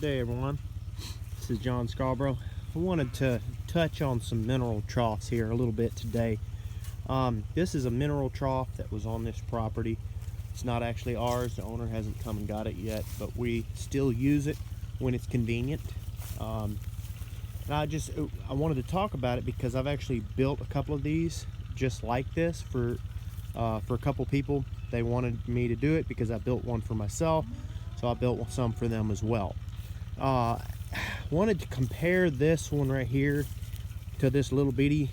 day, everyone. This is John Scarborough. I wanted to touch on some mineral troughs here a little bit today. This is a mineral trough that was on this property. It's not actually ours. The owner hasn't come and got it yet, but we still use it when it's convenient. And I wanted to talk about it because I've actually built a couple of these just like this for a couple people. They wanted me to do it because I built one for myself, so I built some for them as well. Wanted to compare this one right here to this little bitty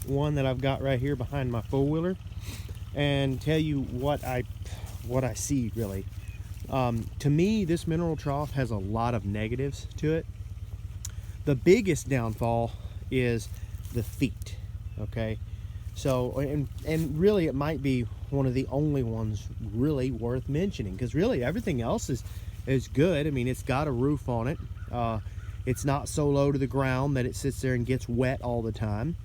one that I've got right here behind my four-wheeler, and tell you what I see really. To me, this mineral trough has a lot of negatives to it. The biggest downfall is the feet. Okay, so and really it might be one of the only ones really worth mentioning, because really everything else is good. I mean, it's got a roof on it. It's not so low to the ground that it sits there and gets wet all the time.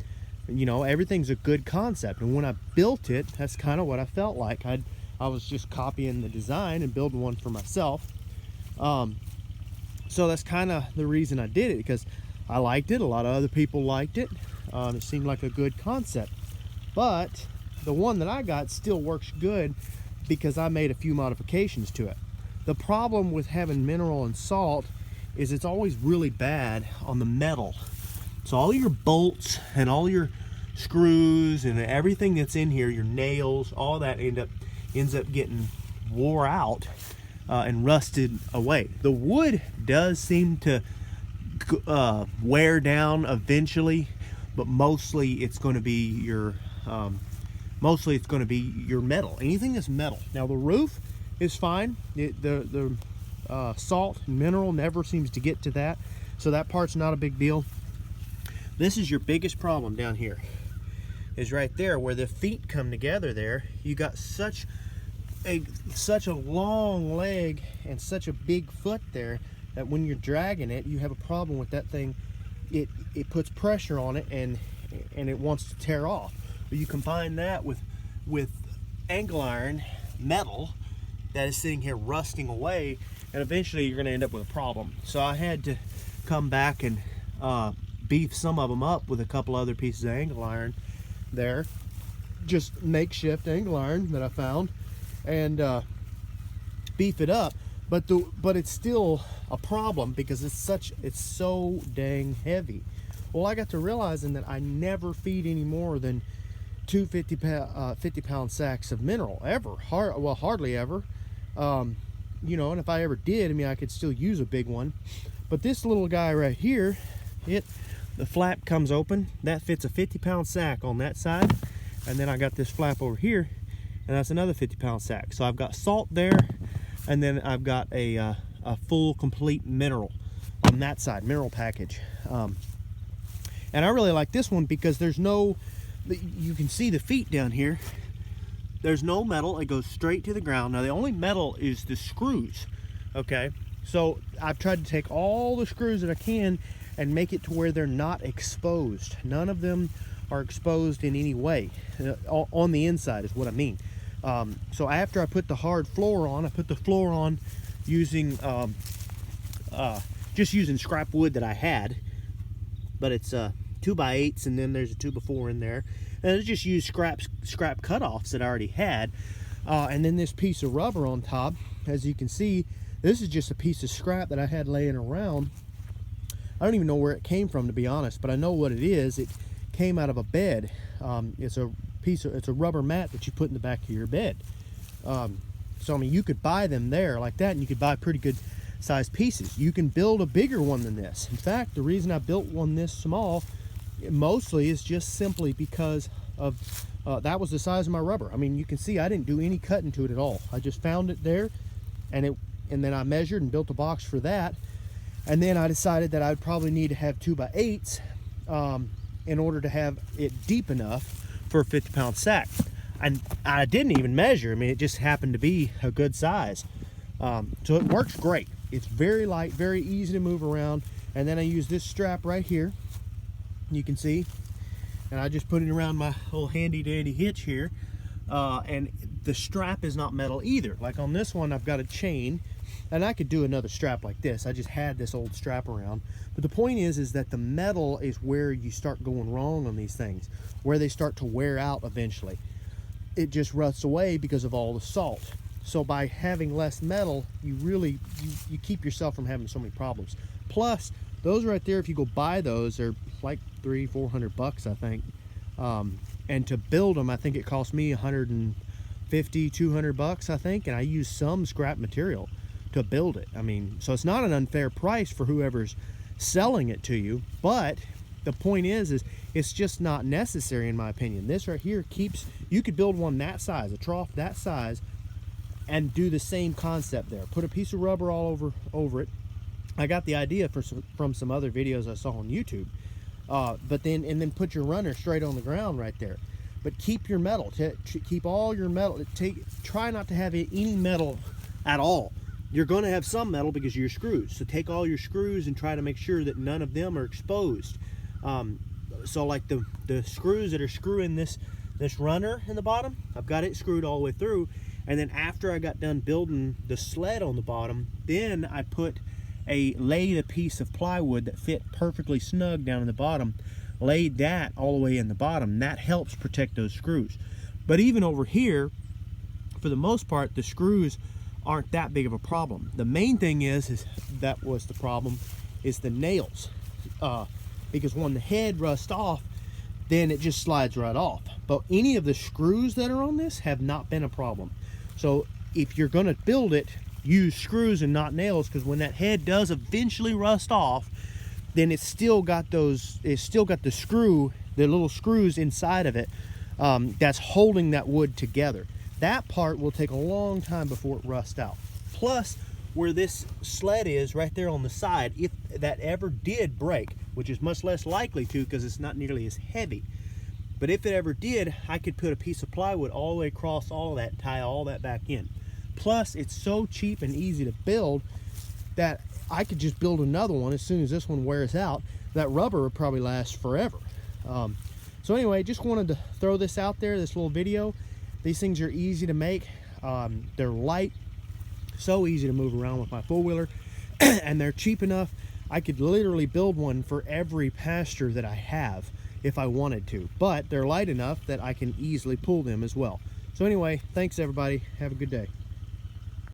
You know, everything's a good concept, and when I built it, that's kind of what I felt like. I was just copying the design and building one for myself. So that's kind of the reason I did it, because I liked it. A lot of other people liked it. It seemed like a good concept. But the one that I got still works good because I made a few modifications to it. The problem with having mineral and salt is it's always really bad on the metal. So all your bolts and all your screws and everything that's in here, your nails, all that ends up getting wore out and rusted away. The wood does seem to wear down eventually, but mostly it's going to be your metal. Anything that's metal. Now the roof is fine. The salt and mineral never seems to get to that, so that part's not a big deal. This is your biggest problem down here, is right there where the feet come together. There you got such a long leg and such a big foot there that when you're dragging it, you have a problem with that thing. It puts pressure on it and it wants to tear off. But you combine that with angle iron metal that is sitting here rusting away, and eventually you're going to end up with a problem. So I had to come back and beef some of them up with a couple other pieces of angle iron there, just makeshift angle iron that I found, and beef it up. But it's still a problem because it's so dang heavy. Well, I got to realizing that I never feed any more than two 50-pound sacks of mineral ever. Hardly ever. You know, and if I ever did, I mean, I could still use a big one. But this little guy right here, the flap comes open. That fits a 50-pound sack on that side, and then I got this flap over here, and that's another 50-pound sack. So I've got salt there, and then I've got a full complete mineral on that side, mineral package. And I really like this one because there's no, you can see the feet down here. There's no metal. It goes straight to the ground. Now the only metal is the screws. Okay, so I've tried to take all the screws that I can and make it to where they're not exposed. None of them are exposed in any way on the inside is what I mean. So after I put the hard floor on, I put the floor on using just using scrap wood that I had, but it's 2x8s, and then there's a 2x4 in there, and I just used scrap cutoffs that I already had, and then this piece of rubber on top. As you can see, this is just a piece of scrap that I had laying around. I don't even know where it came from, to be honest, but I know what it is. It came out of a bed. It's a rubber mat that you put in the back of your bed. So I mean, you could buy them there like that, and you could buy pretty good sized pieces. You can build a bigger one than this. In fact, the reason I built one this small mostly is just simply because of that was the size of my rubber. I mean, you can see I didn't do any cutting to it at all. I just found it there, and then I measured and built a box for that. And then I decided that I'd probably need to have 2x8s in order to have it deep enough for a 50-pound sack. And I didn't even measure. I mean, it just happened to be a good size. So it works great. It's very light, very easy to move around. And then I use this strap right here, you can see, and I just put it around my little handy dandy hitch here. And the strap is not metal either. Like on this one, I've got a chain And I could do another strap like this. I just had this old strap around. But the point is that the metal is where you start going wrong on these things, where they start to wear out eventually. It just rusts away because of all the salt. So by having less metal, you really, you keep yourself from having so many problems. Plus, those right there, if you go buy those, they're like $300-400, I think. And to build them, I think it cost me $150-200, I think. And I used some scrap material to build it. I mean, so it's not an unfair price for whoever's selling it to you. But the point is it's just not necessary in my opinion. This right here keeps, you could build one that size, a trough that size, and do the same concept there. Put a piece of rubber all over it. I got the idea from some other videos I saw on YouTube. But then put your runner straight on the ground right there. But keep your metal. Keep all your metal. Try not to have any metal at all. You're going to have some metal because of your screws. So take all your screws and try to make sure that none of them are exposed. So like the screws that are screwing this runner in the bottom, I've got it screwed all the way through. And then after I got done building the sled on the bottom, then I laid a piece of plywood that fit perfectly snug down in the bottom, laid that all the way in the bottom. That helps protect those screws. But even over here, for the most part, the screws aren't that big of a problem. The main thing is that was the problem, is the nails. Because when the head rusts off, then it just slides right off. But any of the screws that are on this have not been a problem. So if you're going to build it, use screws and not nails, because when that head does eventually rust off, then it's still got the little screws inside of it that's holding that wood together. That part will take a long time before it rusts out. Plus, where this sled is right there on the side, if that ever did break, which is much less likely to because it's not nearly as heavy, but if it ever did, I could put a piece of plywood all the way across all of that, tie all that back in. Plus, it's so cheap and easy to build that I could just build another one as soon as this one wears out. That rubber would probably last forever. So anyway, just wanted to throw this out there, this little video. These things are easy to make. They're light, so easy to move around with my four-wheeler, and they're cheap enough. I could literally build one for every pasture that I have if I wanted to, but they're light enough that I can easily pull them as well. So anyway, thanks everybody. Have a good day.